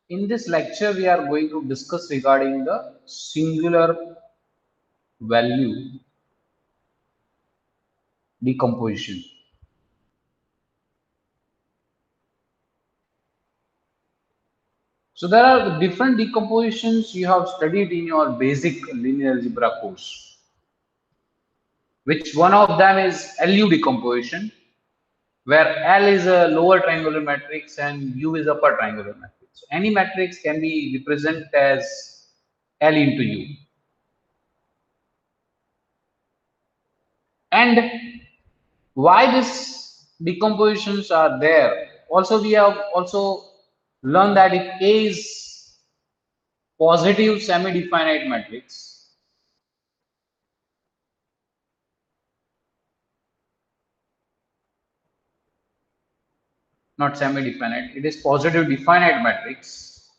In this lecture, we are going to discuss regarding the singular value decomposition. So there are different decompositions you have studied in your basic linear algebra course, which one of them is LU decomposition, where L is a lower triangular matrix and U is upper triangular matrix. So any matrix can be represented as L into U. And why these decompositions are there? Also, we have also learned that if A is positive semi-definite matrix, not semi-definite, it is positive definite matrix,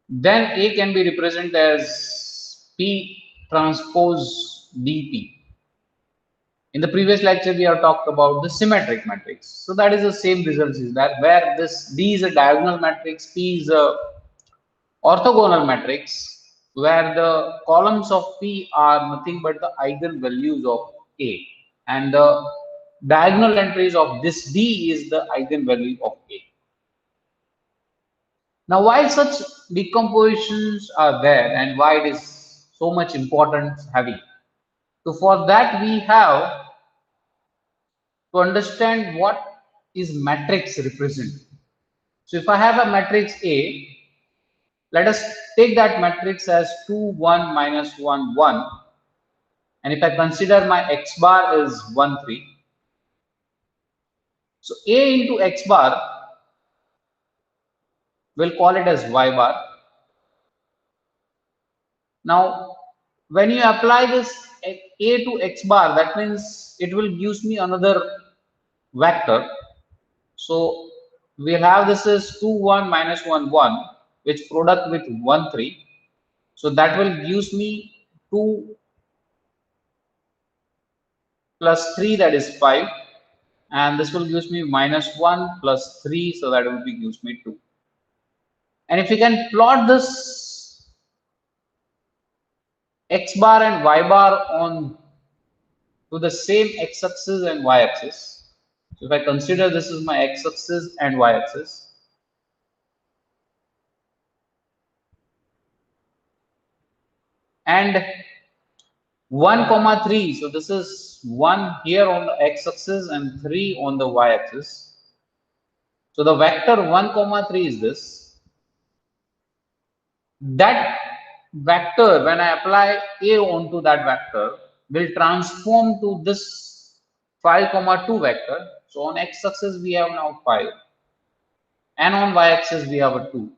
then A can be represented as P transpose dP. In the previous lecture, we have talked about the symmetric matrix. So that is the same result is that where this D is a diagonal matrix, P is a orthogonal matrix, where the columns of P are nothing but the eigenvalues of A, and the diagonal entries of this D is the eigenvalue of A. Now, why such decompositions are there and why it is so much important heavy? So for that we have to understand what is matrix represent. So if I have a matrix A, let us take that matrix as 2, 1, minus 1, 1. And if I consider my x bar is 1, 3. So A into x bar, we'll call it as y bar. Now, when you apply this A to x bar, that means it will give me another vector. So we'll have this as 2, 1, minus 1, 1, which product with 1, 3. So that will give me 2 plus 3, that is 5. And this will give me minus 1 plus 3, so that will be gives me 2. And if you can plot this x bar and y bar on to the same x-axis and y-axis. So if I consider this is my x-axis and y-axis, and 1 comma 3, so this is 1 here on the x-axis and 3 on the y-axis. So the vector 1 comma 3 is this. That vector, when I apply A onto that vector, will transform to this 5 comma 2 vector. So on x-axis we have now 5 and on y-axis we have a 2.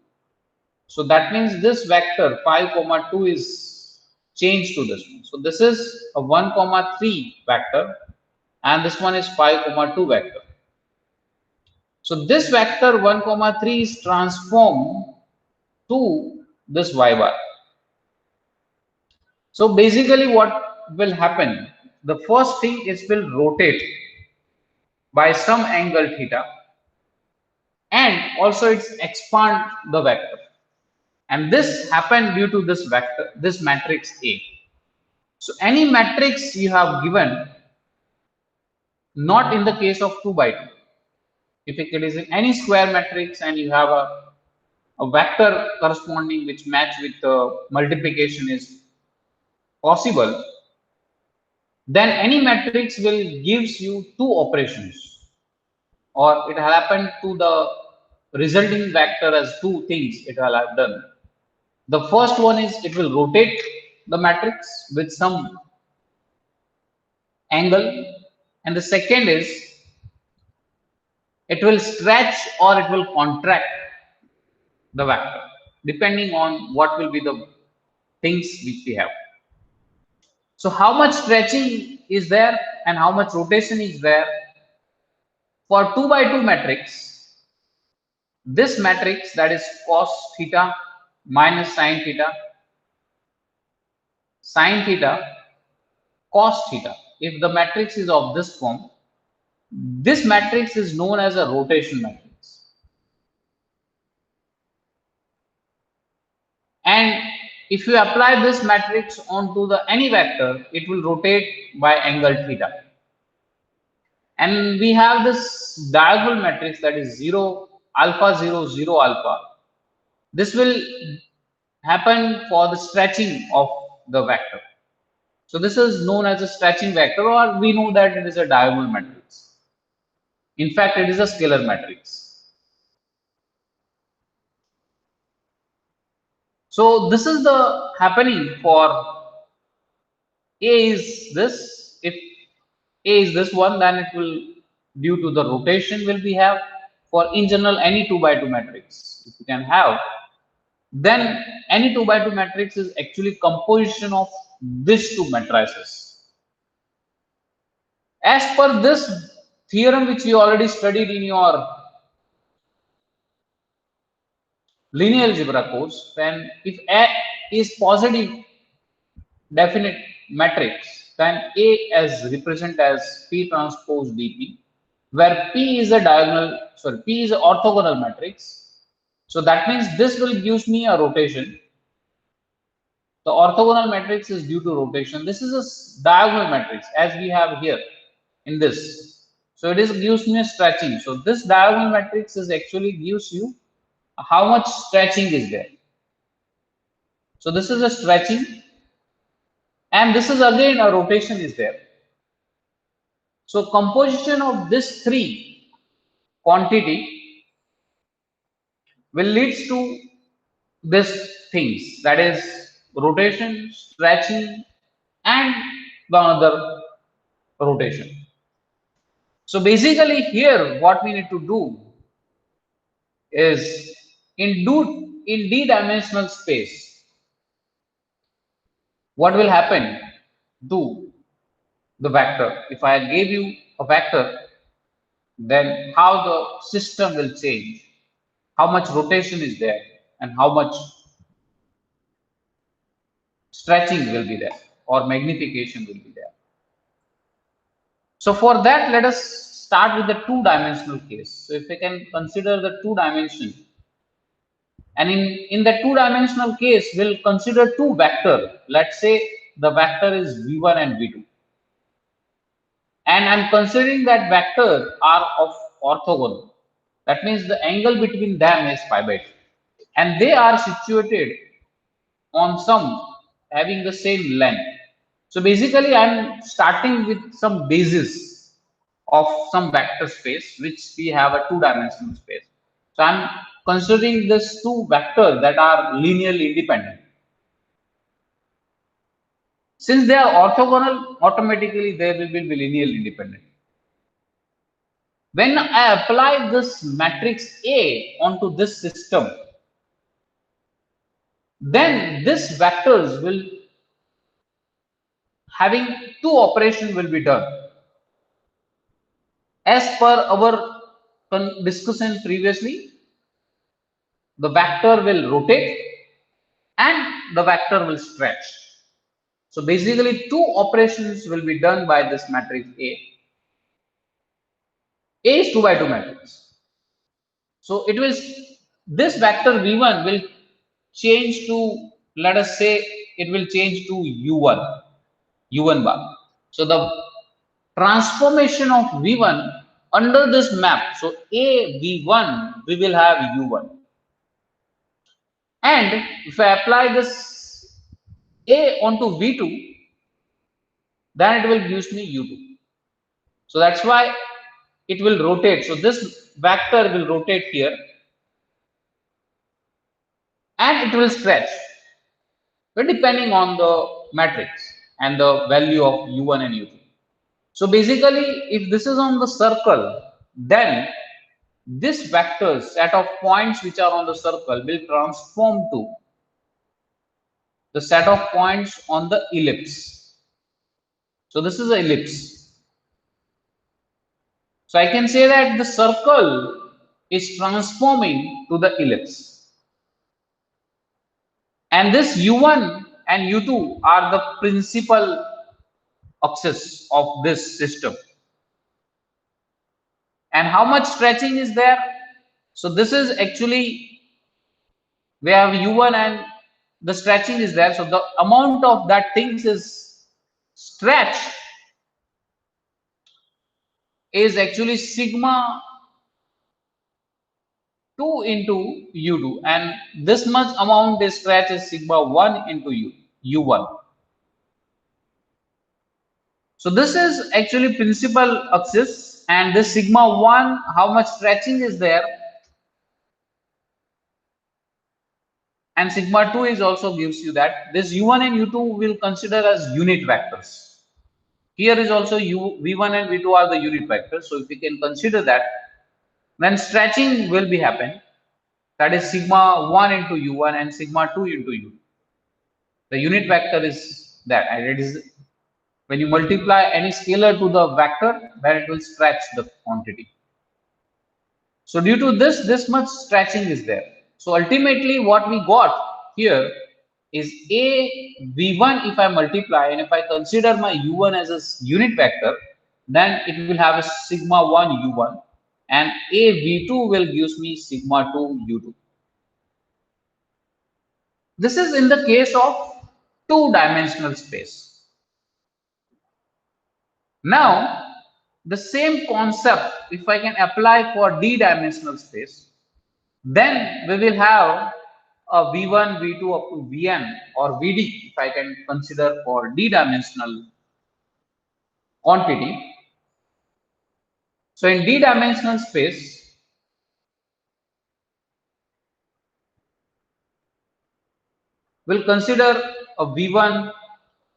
So that means this vector 5 comma 2 is changed to this one. So this is a 1 comma 3 vector and this one is 5 comma 2 vector. So this vector 1 comma 3 is transformed to this y bar. So basically what will happen? The first thing is will rotate by some angle theta, and also it's expand the vector. And this happened due to this vector, this matrix A. So any matrix you have given, not in the case of 2 by 2. If it is in any square matrix and you have a vector corresponding which match with the multiplication is possible, then any matrix will gives you 2 operations, or it happened to the resulting vector as 2 things it will have done. The first one is it will rotate the matrix with some angle, and the second is it will stretch or it will contract the vector depending on what will be the things which we have. So how much stretching is there and how much rotation is there for 2 by 2 matrix? This matrix, that is cos theta minus sine theta, cos theta. If the matrix is of this form, this matrix is known as a rotation matrix. And if you apply this matrix onto the any vector, it will rotate by angle theta. And we have this diagonal matrix, that is 0 alpha 0 0 alpha. This will happen for the stretching of the vector. So this is known as a stretching vector, or we know that it is a diagonal matrix. In fact, it is a scalar matrix. So this is the happening for A is this. If A is this one, then it will, due to the rotation will be have, for in general any 2 by 2 matrix if you can have, then any 2 by 2 matrix is actually composition of these two matrices. As per this theorem which we already studied in your linear algebra course, then if A is positive definite matrix, then A as represent as P transpose dP, where P is a diagonal, sorry, P is an orthogonal matrix. So that means this will gives me a rotation. The orthogonal matrix is due to rotation. This is a diagonal matrix as we have here in this. So it is gives me a stretching. So this diagonal matrix is actually gives you how much stretching is there. So this is a stretching, and this is again a rotation is there. So composition of this three quantity will leads to this things, that is rotation, stretching, and the another rotation. So basically here what we need to do is in d-dimensional space, what will happen to the vector? If I gave you a vector, then how the system will change, how much rotation is there, and how much stretching will be there or magnification will be there. So for that, let us start with the two-dimensional case. So if we can consider the two dimension, and in the two-dimensional case, we'll consider two vector. Let's say the vector is v1 and v2. And I'm considering that vector are of orthogonal. That means the angle between them is pi by 2. And they are situated on some having the same length. So basically, I'm starting with some basis of some vector space, which we have a two-dimensional space. So I'm considering this two vectors that are linearly independent. Since they are orthogonal, automatically they will be linearly independent. When I apply this matrix A onto this system, then this vectors will having two operations will be done. As per our discussion previously, the vector will rotate and the vector will stretch. So basically two operations will be done by this matrix A. A is 2 by 2 matrix. So it will, this vector v1 will change to, let us say it will change to u1 bar. So the transformation of v1 under this map, so a v1 we will have u1, and if I apply this a onto v2, then it will give me u2. So that's why it will rotate. So this vector will rotate here and it will stretch, but depending on the matrix and the value of u1 and u2. So basically, if this is on the circle, then this vector set of points which are on the circle will transform to the set of points on the ellipse. So this is an ellipse. So I can say that the circle is transforming to the ellipse. And this u1 and u2 are the principal axis of this system. And how much stretching is there? So this is actually, we have u1 and the stretching is there. So the amount of that things is stretched is actually sigma 2 into u2, and this much amount is stretch is sigma 1 into u1. So this is actually principal axis, and this sigma 1, how much stretching is there, and sigma 2 is also gives you that. This u1 and u2 will consider as unit vectors. Here is also v1 and v2 are the unit vectors. So if we can consider that, then stretching will be happen. That is sigma 1 into u1 and sigma 2 into u2. The unit vector is that, and it is when you multiply any scalar to the vector, then it will stretch the quantity. So due to this much stretching is there. So ultimately what we got here is a v1 if I multiply, and if I consider my u1 as a unit vector, then it will have a sigma 1 u1, and a v2 will gives me sigma 2 u2. This is in the case of two-dimensional space. Now, the same concept, if I can apply for d-dimensional space, then we will have a v1, v2 up to vn or vd, if I can consider for d-dimensional quantity. So in d-dimensional space, we'll consider a v1,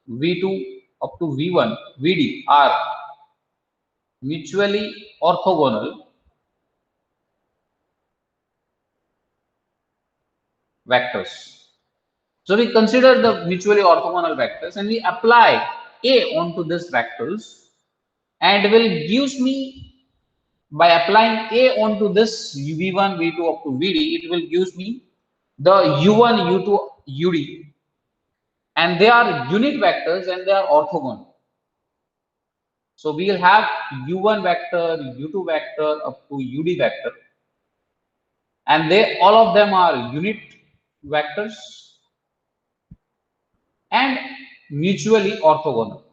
v2 up to v1, vd are mutually orthogonal vectors. So we consider the mutually orthogonal vectors and we apply A onto these vectors, and it will gives me, by applying A onto this v1, v2 up to vd, it will gives me the u1, u2, ud, and they are unit vectors and they are orthogonal. So we will have u1 vector, u2 vector up to ud vector, and they all of them are unit vectors and mutually orthogonal.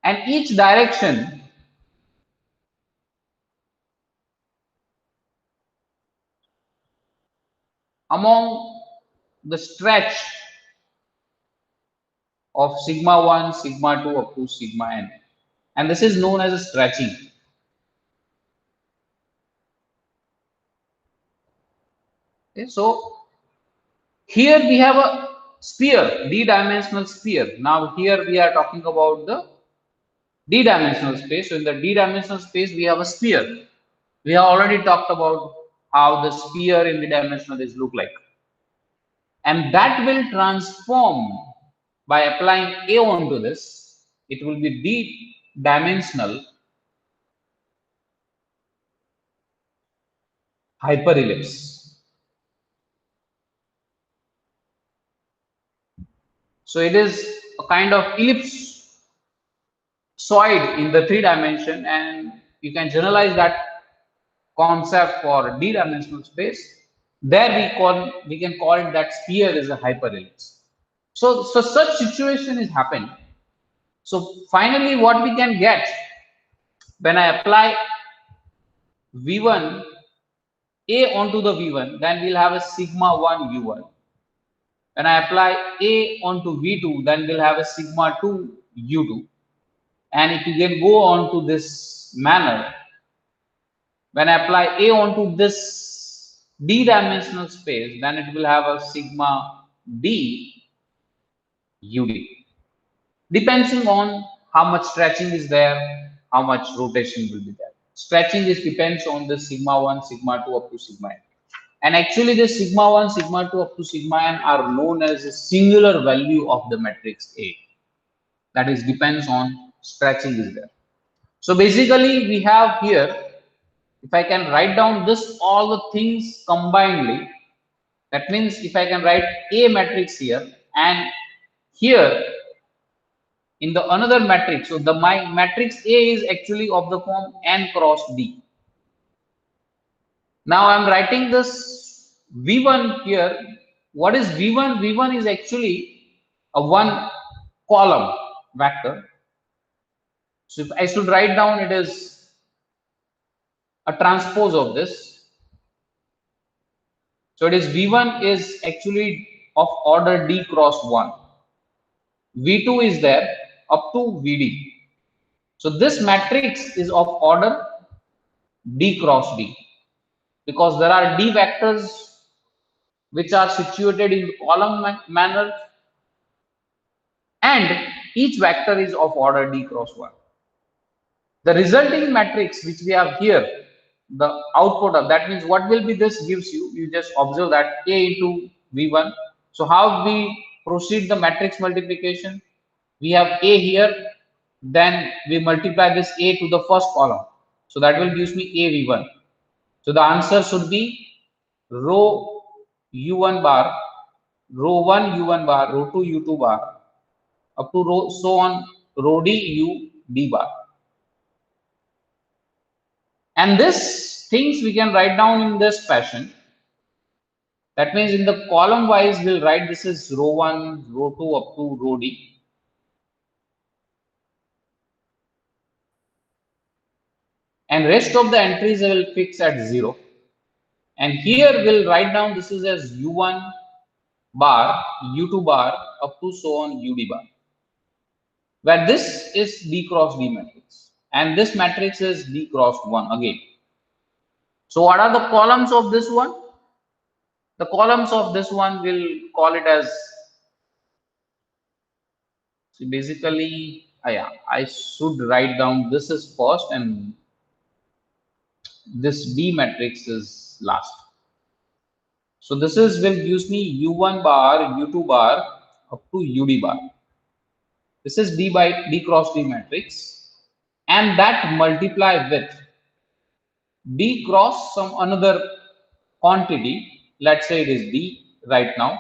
And each direction among the stretch of sigma 1, sigma 2 up to sigma n, and this is known as a stretching. Okay, so here we have a sphere, d-dimensional sphere. Now here we are talking about the d-dimensional space. So in the d-dimensional space we have a sphere. We have already talked about how the sphere in the dimensional is look like, and that will transform by applying A onto this. It will be d-dimensional hyperellipse. So it is a kind of ellipsoid in the 3-dimension, and you can generalize that concept for d-dimensional space. There we can call it that sphere is a hyperellipse. So such situation is happening. So finally what we can get when I apply v1 A onto the v1, then we'll have a sigma 1 u1. When I apply A onto v2, then we'll have a sigma 2 u2. And if you can go on to this manner, when I apply A onto this d-dimensional space, then it will have a sigma d ud. Depending on how much stretching is there, how much rotation will be there. Stretching is depends on the sigma 1, sigma 2 up to sigma n. And actually the sigma 1, sigma 2 up to sigma n are known as a singular value of the matrix A. That is depends on stretching is there. So basically we have here, if I can write down this all the things combinedly, that means if I can write A matrix here and here in the another matrix, so the my matrix A is actually of the form n cross d. Now I'm writing this V1 here. What is V1? V1 is actually a one column vector. So if I should write down, it is a transpose of this. So it is V1 is actually of order D cross 1. V2 is there up to VD. So this matrix is of order D cross D because there are D vectors which are situated in column manner, and each vector is of order D cross 1. The resulting matrix which we have here, the output of that means what will be this gives you just observe that A into V1. So how we proceed the matrix multiplication? We have A here, then we multiply this A to the first column. So that will gives me A V1. So the answer should be row U1 bar, row 1 U1 bar, row 2 U2 bar, up to row so on row D U D bar. And this things we can write down in this fashion. That means in the column wise, we'll write this is row 1, row 2 up to row D. And rest of the entries I will fix at 0. And here we'll write down this is as U1 bar, U2 bar up to so on UD bar. Where this is D cross D matrix. And this matrix is D cross 1 again. So what are the columns of this one? The columns of this one will call it as, so basically, yeah, I should write down this is first and this D matrix is last. So this is will use me U1 bar, U2 bar up to UD bar. This is D by D cross D matrix, and that multiply with D cross some another quantity. Let's say it is D right now.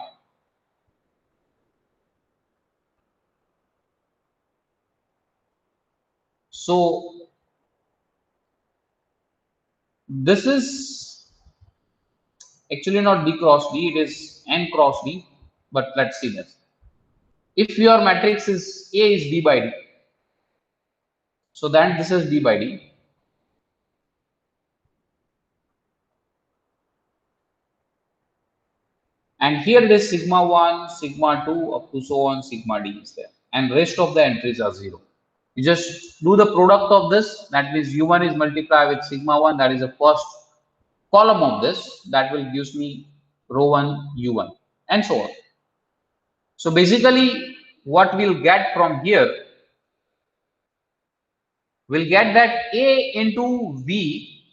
So this is actually not D cross D, it is N cross D, but let's see this. If your matrix is A is D by D, so then this is D by D. And here it is sigma 1, sigma 2 up to so on, sigma D is there. And rest of the entries are 0. You just do the product of this, that means U1 is multiplied with sigma 1, that is the first column of this, that will gives me row 1 U1 and so on. So basically what we'll get from here, we'll get that A into V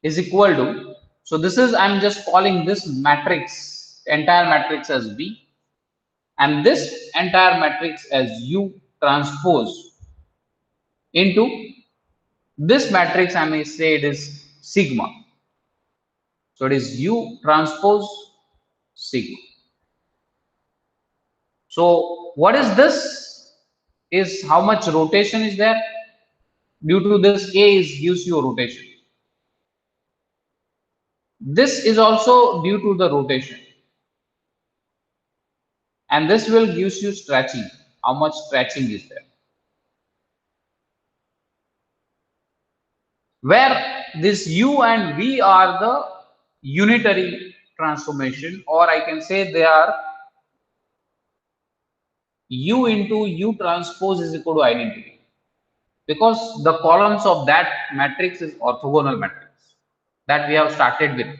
is equal to, so this is, I'm just calling this matrix, entire matrix as V, and this entire matrix as U transpose into this matrix, I may say it is sigma. So it is U transpose sigma. So what is this? Is how much rotation is there? Due to this A is gives you a rotation. This is also due to the rotation. And this will gives you stretching. How much stretching is there? Where this U and V are the unitary transformation, or I can say they are U into U transpose is equal to identity, because the columns of that matrix is orthogonal matrix that we have started with.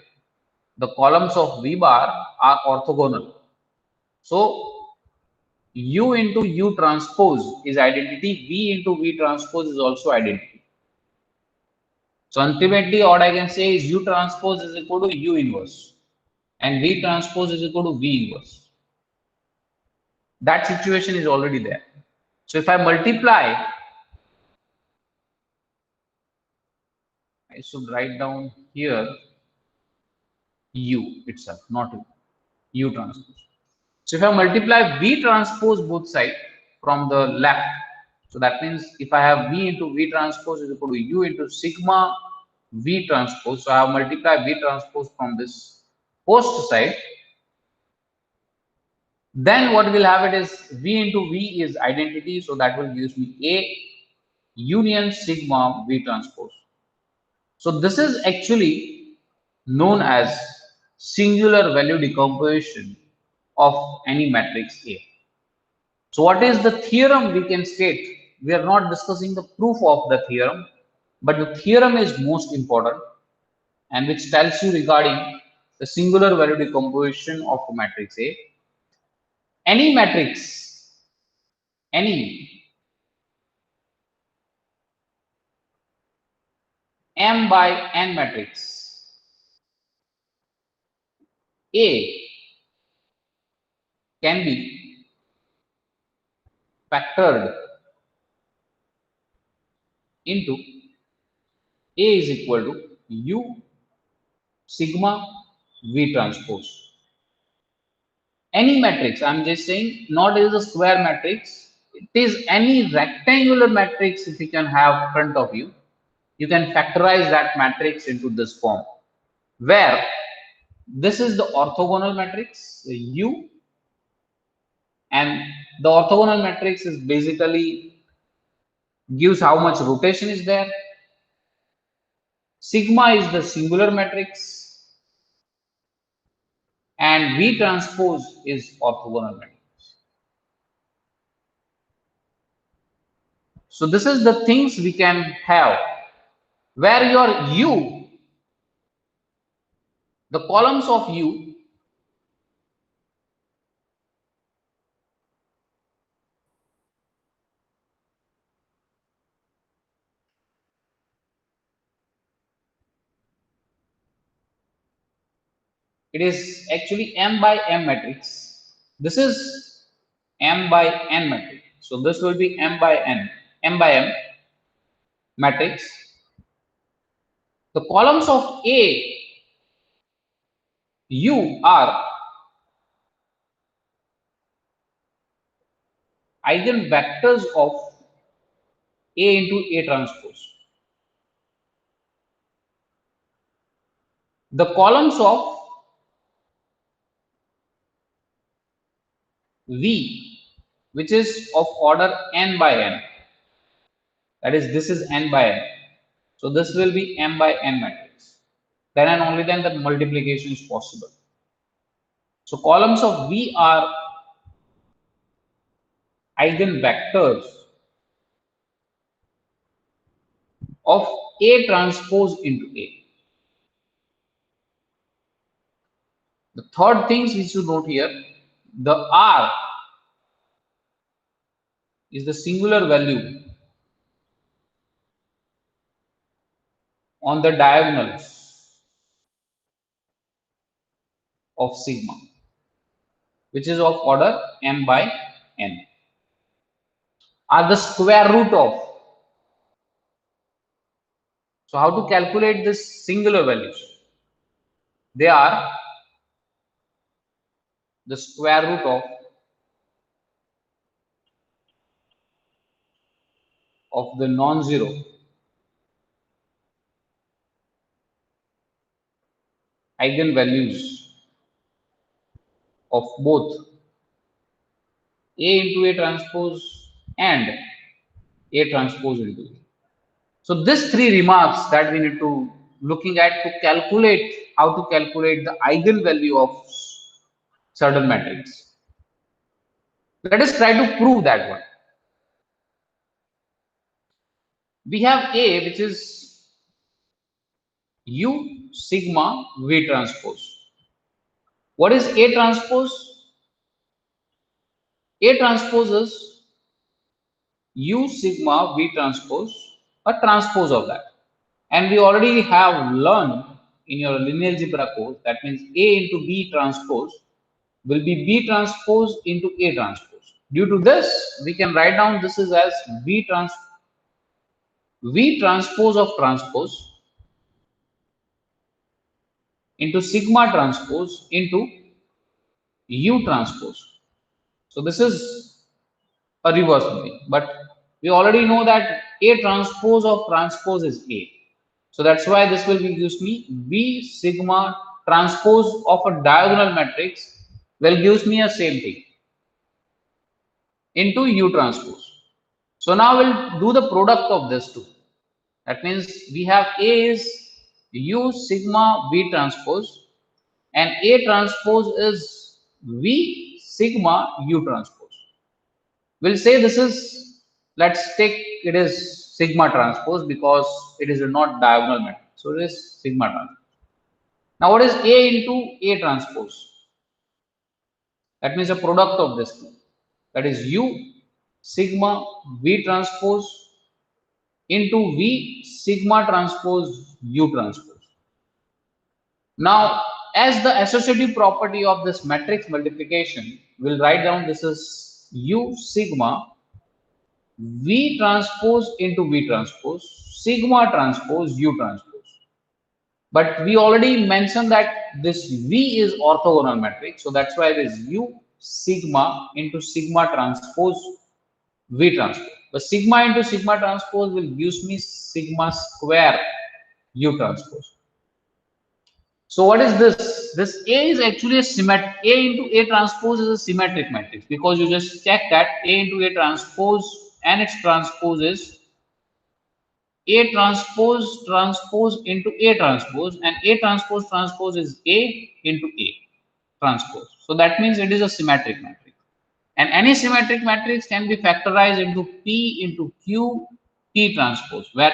The columns of V bar are orthogonal. So U into U transpose is identity, V into V transpose is also identity. So ultimately what I can say is U transpose is equal to U inverse and V transpose is equal to V inverse. That situation is already there. So if I multiply, I should write down here U itself, not U transpose. So if I multiply V transpose both sides from the left, so that means if I have V into V transpose is equal to U into sigma V transpose. So I have multiplied V transpose from this post side. Then what will have it is V into V is identity. So that will give me A union sigma V transpose. So this is actually known as singular value decomposition of any matrix A. So what is the theorem we can state? We are not discussing the proof of the theorem, but the theorem is most important and which tells you regarding the singular value decomposition of a matrix A. Any matrix, any M by N matrix A can be factored into A is equal to U sigma V transpose. Any matrix, I'm just saying, not is a square matrix, it is any rectangular matrix. If you can have front of you, you can factorize that matrix into this form, where this is the orthogonal matrix U, and the orthogonal matrix is basically gives how much rotation is there. Sigma is the singular matrix, and V transpose is orthogonal matrix. So this is the things we can have, where your U, the columns of U, it is actually M by M matrix. This is M by N matrix. So this will be M by N, M by M matrix. The columns of A, U are eigenvectors of A into A transpose. The columns of V, which is of order N by N, that is, this is N by N. So this will be M by N matrix. Then and only then the multiplication is possible. So columns of V are eigenvectors of A transpose into A. The third things we should note here, the R is the singular value on the diagonals of sigma, which is of order M by N, are the square root of. So how to calculate this singular values? They are the square root of the non-zero eigenvalues of both A into A transpose and A transpose into A. So these three remarks that we need to looking at to calculate how to calculate the eigenvalue of certain matrix. Let us try to prove that one. We have A, which is U sigma V transpose. What is A transpose? A transpose is U sigma V transpose, a transpose of that. And we already have learned in your linear algebra course, that means A into B transpose will be B transpose into A transpose. Due to this, we can write down this is as V transpose of transpose into sigma transpose into U transpose. So this is a reverse thing, but we already know that A transpose of transpose is A. So that's why this will gives me V sigma transpose of a diagonal matrix will gives me a same thing into U transpose. So now we'll do the product of this two. That means we have A is U sigma V transpose and A transpose is V sigma U transpose. We'll say this is, let's take it is sigma transpose because it is a not diagonal matrix. So it is sigma transpose. Now what is A into A transpose? That means a product of this two. That is U sigma V transpose into V sigma transpose U transpose. Now, as the associative property of this matrix multiplication, we'll write down this is U sigma V transpose into V transpose, sigma transpose U transpose. But we already mentioned that this V is orthogonal matrix, so that's why it is U sigma into sigma transpose V transpose. But sigma into sigma transpose will give me sigma square U transpose. So what is this? This A is actually a symmetric. A into A transpose is a symmetric matrix because you just check that A into A transpose and its transpose is A transpose into A transpose, and A transpose transpose is A into A transpose. So that means it is a symmetric matrix. And any symmetric matrix can be factorized into P into Q P transpose, where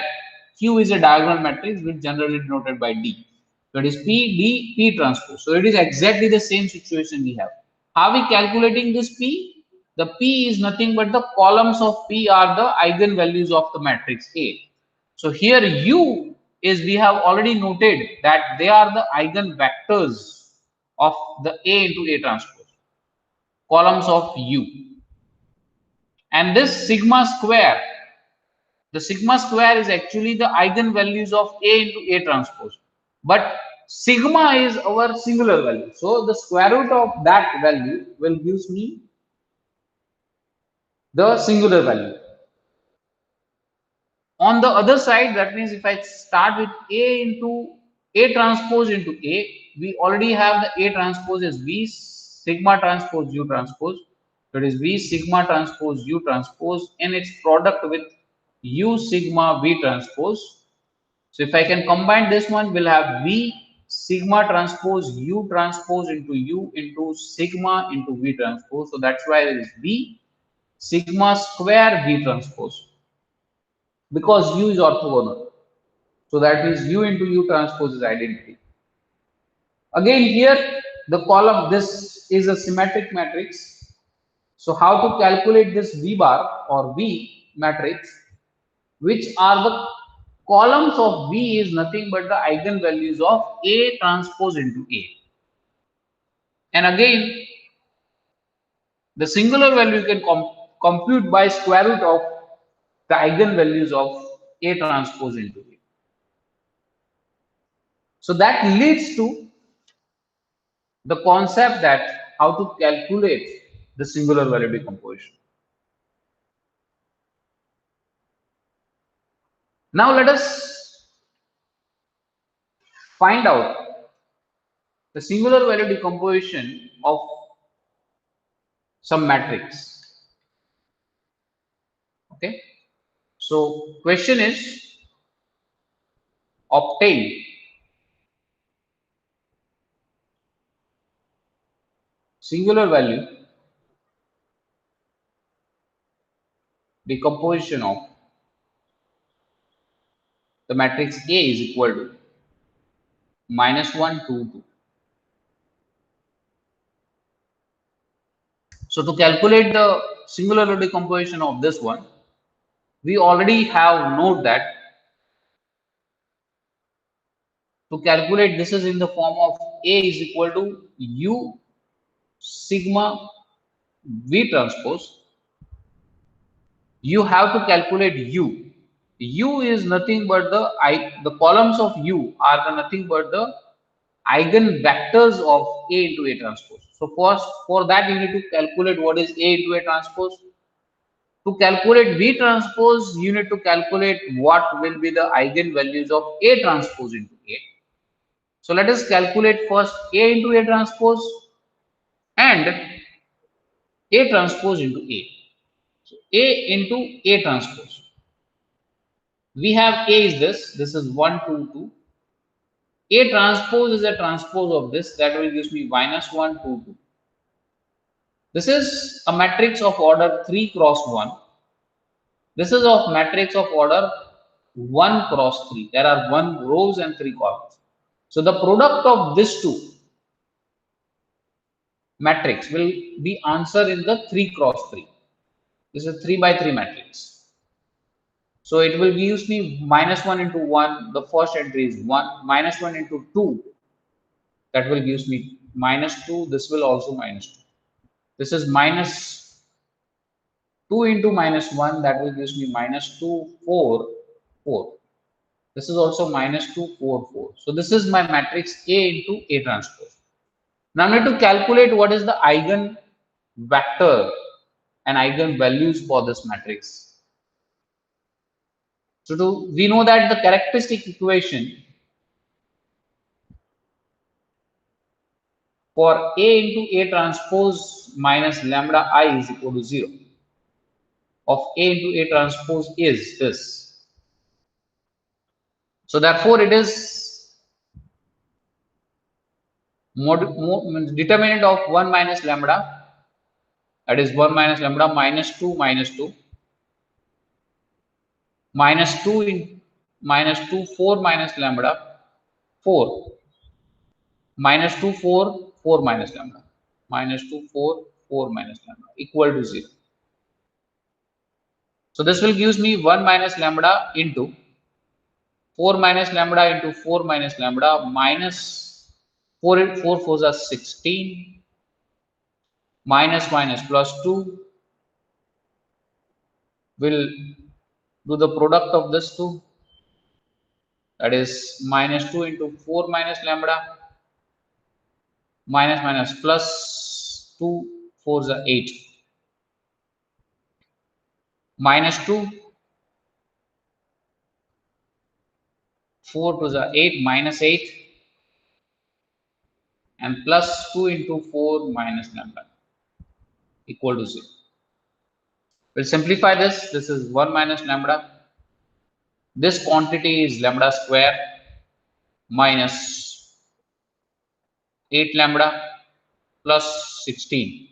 Q is a diagonal matrix which generally denoted by D. So it is P D P transpose. So it is exactly the same situation we have. How are we calculating this P? The P is nothing but the columns of P are the eigenvalues of the matrix A. So here U is, we have already noted that they are the eigenvectors of the A into A transpose, columns of U. And this sigma square, the sigma square is actually the eigenvalues of A into A transpose. But sigma is our singular value. So the square root of that value will give me the singular value. On the other side, that means if I start with A into A transpose into A, we already have the A transpose as V sigma transpose U transpose. That is V sigma transpose U transpose and its product with U sigma V transpose. So if I can combine this one, we'll have V sigma transpose U transpose into U into sigma into V transpose. So that's why it is V sigma square V transpose, because U is orthogonal. So that means U into U transpose is identity. Again here the column, this is a symmetric matrix. So how to calculate this V bar or V matrix, which are the columns of V is nothing but the eigenvalues of A transpose into A. And again the singular value you can compute by square root of the eigenvalues of A transpose into A. So that leads to the concept that how to calculate the singular value decomposition. Now let us find out the singular value decomposition of some matrix. Okay, so question is obtain singular value decomposition of the matrix A is equal to -1, 2, 2. So to calculate the singular value decomposition of this one, we already have note that to calculate this is in the form of A is equal to U sigma V transpose. You have to calculate U. U is nothing but the columns of U are the nothing but the eigenvectors of A into A transpose. So first for that you need to calculate what is A into A transpose. To calculate V transpose, you need to calculate what will be the eigenvalues of A transpose into A. So let us calculate first A into A transpose and A transpose into A. So A into A transpose. We have A is this is 1, 2, 2. A transpose is a transpose of this, that will give me minus 1, 2, 2. This is a matrix of order 3 cross 1. This is of matrix of order 1 cross 3. There are 1 rows and 3 columns. So the product of these two matrix will be answer in the 3 cross 3. This is 3 by 3 matrix. So it will give me minus 1 into 1. The first entry is 1. Minus 1 into 2. That will give me minus 2. This will also minus 2. This is minus 2 into minus 1. That will give me minus 2, 4, 4. This is also minus 2, 4, 4. So this is my matrix A into A transpose. Now I need to calculate what is the eigen vector and eigen values for this matrix. So we know that the characteristic equation for A into A transpose minus lambda I is equal to 0 of A into A transpose is this. So therefore it is determinant of 1 minus lambda, that is 1 minus lambda minus 2 minus 2 minus 2 in minus 2 4 minus lambda 4 minus 2 4 4 minus lambda minus 2 4 4 minus lambda equal to 0. So this will gives me 1 minus lambda into 4 minus lambda into 4 minus lambda minus 4 4 4 are 16 minus minus plus 2 will do the product of this two, that is minus 2 into 4 minus lambda minus minus plus 2 4 is 8 minus 2 4 to the 8 minus 8 and plus 2 into 4 minus lambda equal to 0. We'll simplify this. This is 1 minus lambda. This quantity is lambda square minus 8 lambda plus 16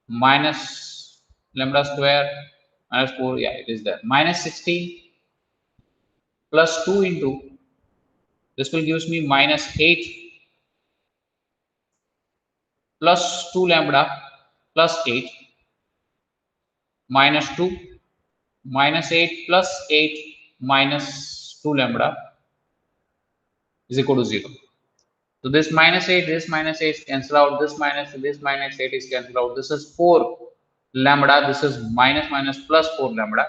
minus lambda square minus 4. Yeah, it is there. Minus 16 plus 2 into this will gives me minus 8 plus 2 lambda plus 8 minus 2 minus 8 plus 8 minus 2 lambda is equal to 0. So this minus 8 is cancel out, this minus 8 is cancel out. This is 4 lambda, this is minus minus plus 4 lambda.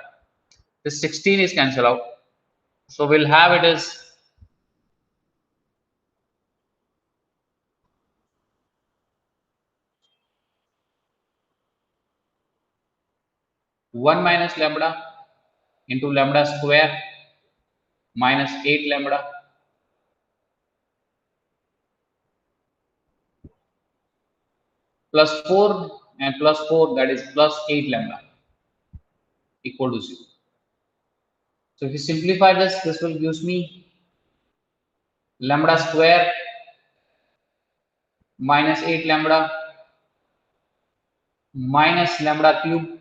This 16 is cancel out. So we'll have it as 1 minus lambda into lambda square minus 8 lambda plus 4 and plus 4, that is plus 8 lambda equal to 0. So if you simplify this, this will give me lambda square minus 8 lambda minus lambda cube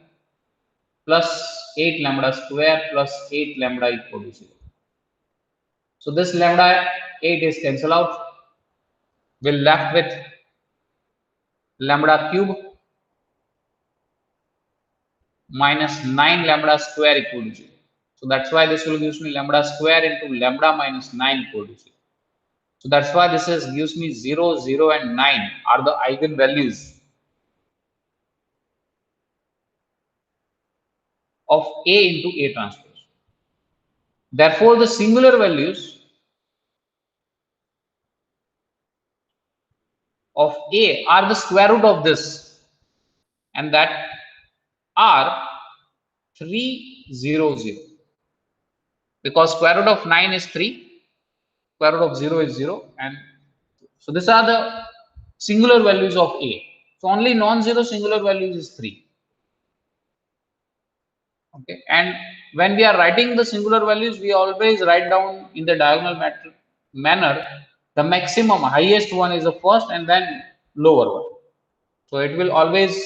plus 8 lambda square plus 8 lambda equal to 0. So this lambda 8 is cancelled out. We'll left with lambda cube minus 9 lambda square equal to 0. So that's why this will gives me lambda square into lambda minus 9 equal to 0. So that's why this is gives me 0, 0 and 9 are the eigenvalues of A into A transpose. Therefore, the singular values of A are the square root of this, and that are 3, 0, 0, because square root of 9 is 3, square root of 0 is 0, and so these are the singular values of A. So only non-zero singular values is 3. Okay, and when we are writing the singular values, we always write down in the diagonal manner. The maximum highest one is the first, and then lower one. So it will always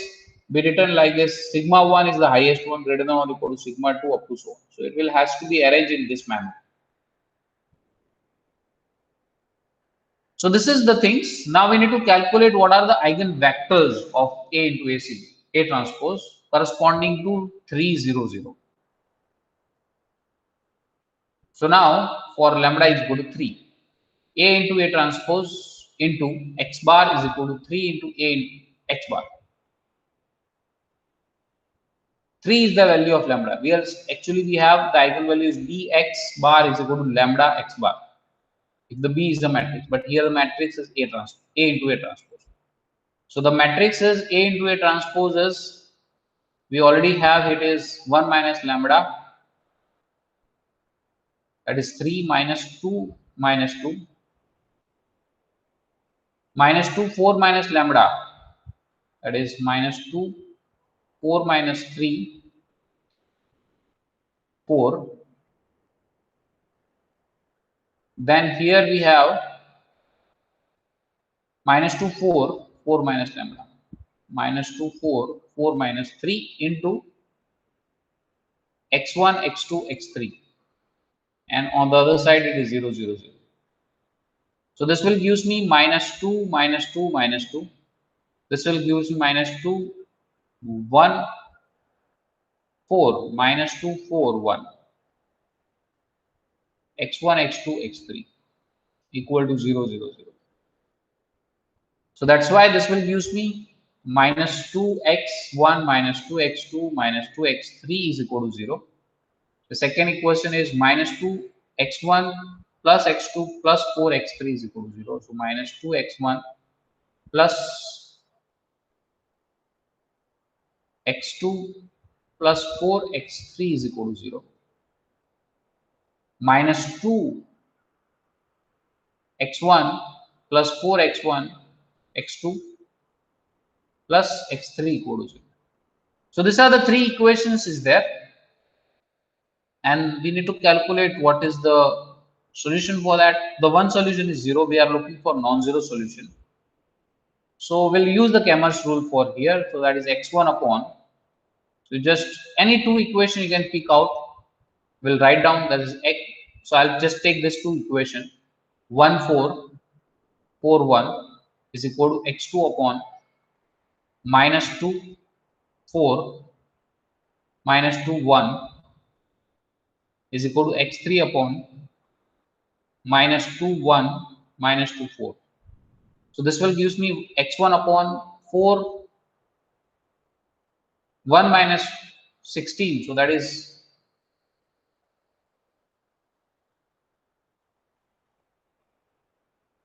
be written like this: sigma 1 is the highest one, greater than or equal to sigma 2, up to so on. So it will has to be arranged in this manner. So this is the things. Now we need to calculate what are the eigenvectors of A into A transpose corresponding to 300. So now for lambda is equal to 3. A into A transpose into x bar is equal to 3 into A into x bar. 3 is the value of lambda. We have the eigenvalue is bx bar is equal to lambda x bar. If the B is the matrix, but here the matrix is A into A transpose. So the matrix is A into A transpose is, we already have, it is 1 minus lambda, that is 3 minus 2 minus 2 minus 2 4 minus lambda, that is minus 2 4 minus 3 4. Then here we have minus 2 4 4 minus lambda, minus 2 4 4 minus 3 into x1 x2 x3, and on the other side it is 0 0 0. So this will gives me minus 2 minus 2 minus 2. This will gives me minus 2 1 4 minus 2 4 1 x1 x2 x3 equal to 0 0 0. So that's why this will gives me minus 2x1 minus 2x2 minus 2x3 is equal to 0. The second equation is minus 2x1 plus x2 plus 4x3 is equal to 0. So minus 2x1 plus x2 plus 4x3 is equal to 0. Minus 2x1 plus 4x1 x2 plus x3 equal to 0. So these are the three equations is there, and we need to calculate what is the solution for that. The one solution is 0. We are looking for non-zero solution. So we'll use the Kramers rule for here. So that is x1 upon. So just any two equation you can pick out. We'll write down that is x. So I'll just take this two equation. 1 4 4 1 is equal to x2 upon minus 2 4 minus 2 1 is equal to x3 upon minus 2 1 minus 2 4. So this will gives me x1 upon 4 1 minus 16. So that is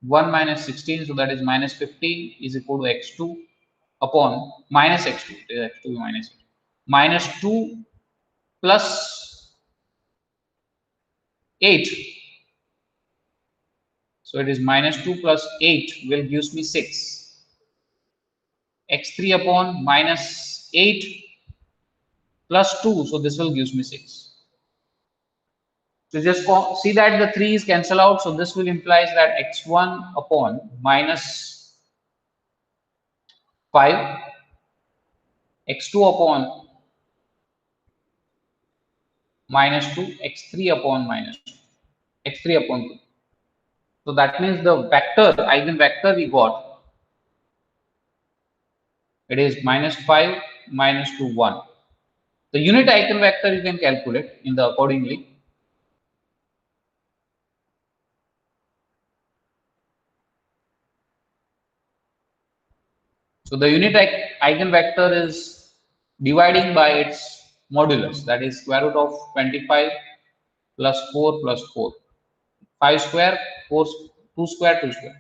1 minus 16. So that is minus 15 is equal to x2 upon minus x2. X2 minus 2 plus 8. So it is minus 2 plus 8 will gives me 6. X3 upon minus 8 plus 2. So this will gives me 6. So just see that the 3 is cancel out. So this will implies that x1 upon minus 5, x2 upon minus 2, x3 upon minus 2, x3 upon 2. So that means the vector, eigenvector we got, it is minus 5, minus 2, 1. The unit eigenvector you can calculate in the accordingly. So the unit eigenvector is dividing by its modulus, that is square root of 25 plus 4 plus 4. 5 square, 4, 2 square, 2 square.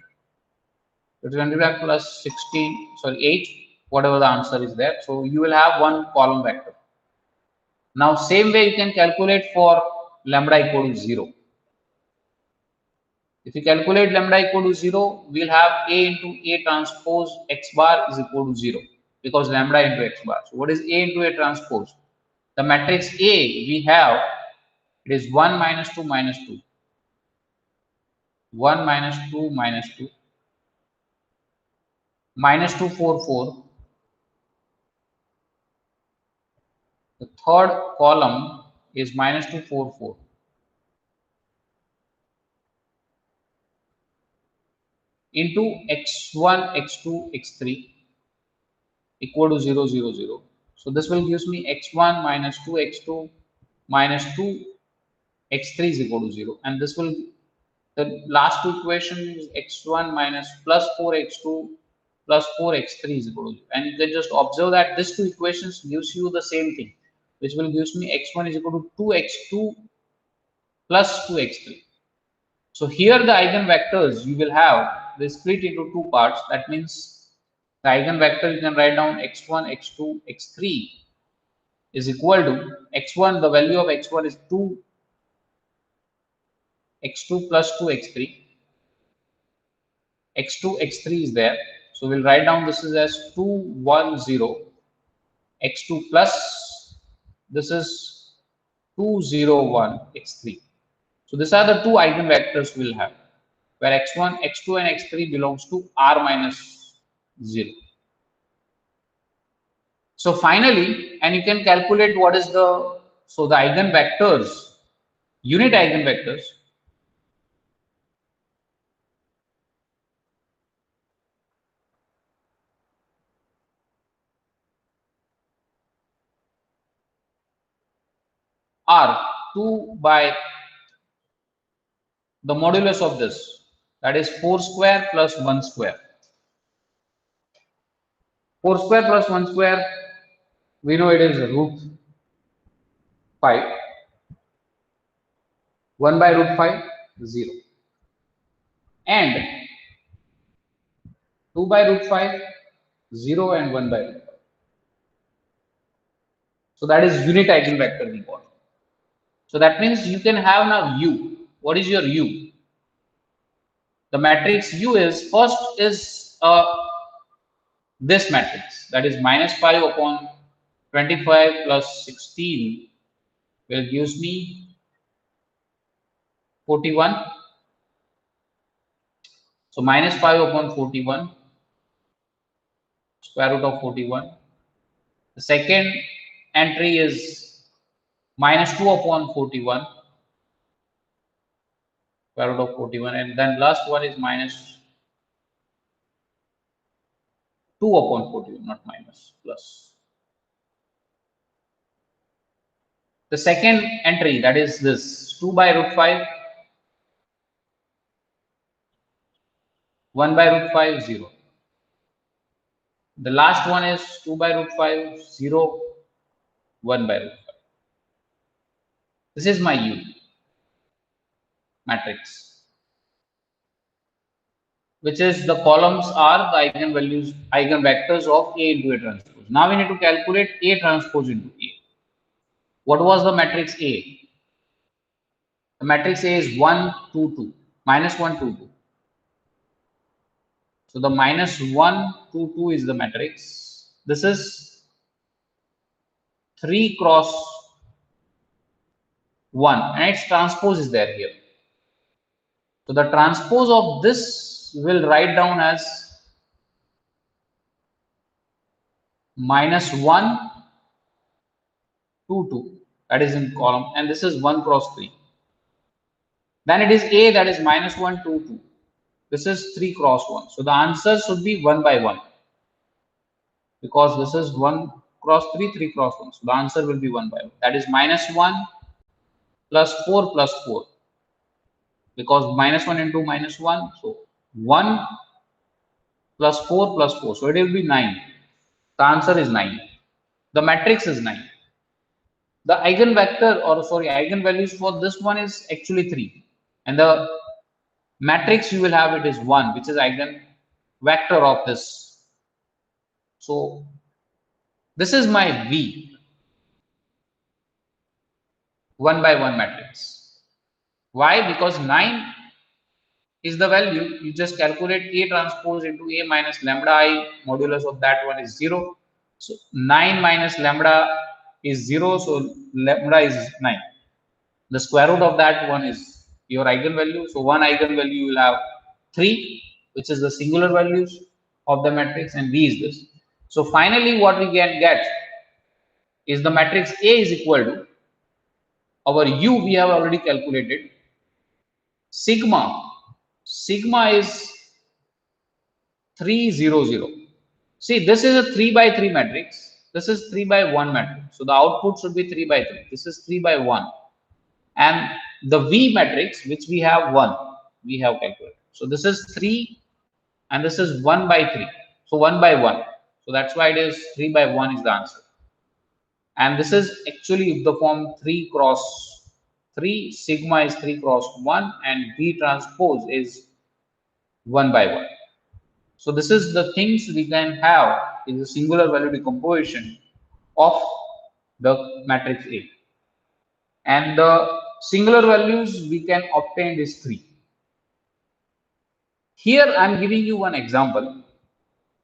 So 25 plus 16, sorry 8, whatever the answer is there. So you will have one column vector. Now same way you can calculate for lambda equal to 0. If you calculate lambda equal to 0, we'll have A into A transpose x bar is equal to 0 because lambda into x bar. So what is A into A transpose? The matrix A we have, it is 1 minus 2 minus 2. 1 minus 2 minus 2. Minus 2 4 4. The third column is minus 2 4 4. Into x1, x2, x3 equal to 0 0 0. So this will gives me x1 minus 2 x2 minus 2 x3 is equal to 0, and this will, the last two equation is x1 minus plus 4x2 plus 4x3 is equal to 0, and you can just observe that these two equations gives you the same thing, which will gives me x1 is equal to 2x2 plus 2x3. So here the eigenvectors you will have, they split into two parts. That means the eigenvector you can write down x1, x2, x3 is equal to x1, the value of x1 is 2, x2 plus 2, x3, x2, x3 is there. So we'll write down this is as 2, 1, 0, x2 plus this is 2, 0, 1, x3. So these are the two eigenvectors we'll have, where x1, x2 and x3 belongs to r minus 0. So finally, and you can calculate what is the, so the eigenvectors, unit eigenvectors are 2 by the modulus of this, that is 4 square plus 1 square. 4 square plus 1 square, we know it is root 5. 1 by root 5, 0. And 2 by root 5, 0 and 1 by root 5. So that is unit eigenvector we got. So that means you can have now U. What is your U? The matrix U is, first is this matrix, that is minus 5 upon 25 plus 16 will gives me 41. So minus 5 upon 41, square root of 41. The second entry is minus 2 upon 41, square root of 41, and then last one is minus 2 upon 41, not minus, plus. The second entry, that is this 2 by root 5, 1 by root 5, 0. The last one is 2 by root 5, 0, 1 by root 5. This is my U matrix, which is the columns are the eigenvalues, eigenvectors of A into A transpose. Now we need to calculate A transpose into A. What was the matrix A? The matrix A is 1, 2, 2, minus 1, 2, 2. So the minus 1, 2, 2 is the matrix. This is 3 cross 1, and its transpose is there here. So the transpose of this will write down as minus 1, 2, 2. That is in column, and this is 1 cross 3. Then it is A, that is minus 1, 2, 2. This is 3 cross 1. So the answer should be 1 by 1. Because this is 1 cross 3, 3 cross 1. So the answer will be 1 by 1. That is minus 1 plus 4 plus 4. Because minus 1 into minus 1. So 1 plus 4 plus 4. So it will be 9. The answer is 9. The matrix is 9. The eigenvector, or sorry, eigenvalues for this one is actually 3. And the matrix you will have it is 1, which is eigenvector of this. So this is my V. 1 by 1 matrix. Why? Because 9 is the value. You just calculate A transpose into A minus lambda I, modulus of that one is 0. So 9 minus lambda is 0, so lambda is 9. The square root of that one is your eigenvalue. So one eigenvalue will have 3, which is the singular values of the matrix, and V is this. So finally what we can get is the matrix A is equal to our U we have already calculated. Sigma is 300. See, this is a 3 by 3 matrix. This is 3 by 1 matrix. So the output should be 3 by 3. This is 3 by 1. And the V matrix, which we have 1, we have calculated. So this is 3 and this is 1 by 3. So 1 by 1. So that's why it is 3 by 1 is the answer. And this is actually the form 3 cross 3. Sigma is 3 cross 1 and V transpose is 1 by 1. So this is the things we can have in the singular value decomposition of the matrix A. And the singular values we can obtain is 3. Here I am giving you one example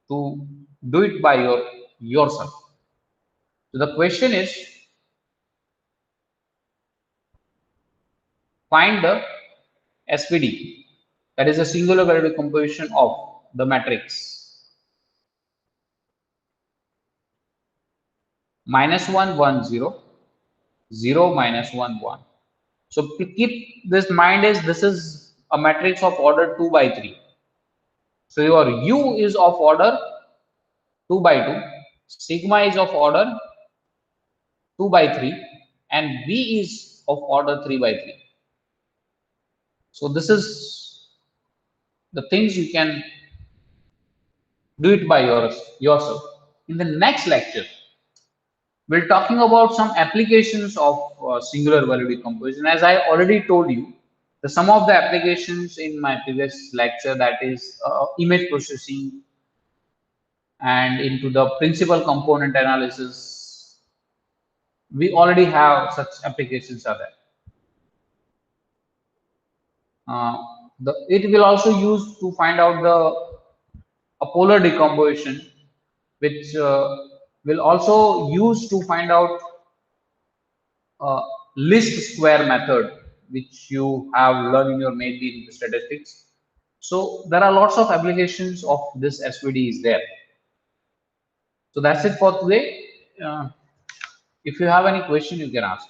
to do it by yourself. So the question is, find the SVD, that is a singular value decomposition of the matrix -1 1 0 0 minus 1 1. So keep this mind is this is a matrix of order 2 by 3. So your U is of order 2 by 2, sigma is of order 2 by 3, and V is of order 3 by 3. So this is the things you can do it by yourself. In the next lecture, we're talking about some applications of singular value decomposition. As I already told you, some of the applications in my previous lecture, that is image processing and into the principal component analysis, we already have such applications are there. It will also use to find out a polar decomposition, which will also use to find out least square method, which you have learned in your maybe in statistics. So there are lots of applications of this SVD is there. So that's it for today. If you have any question, you can ask.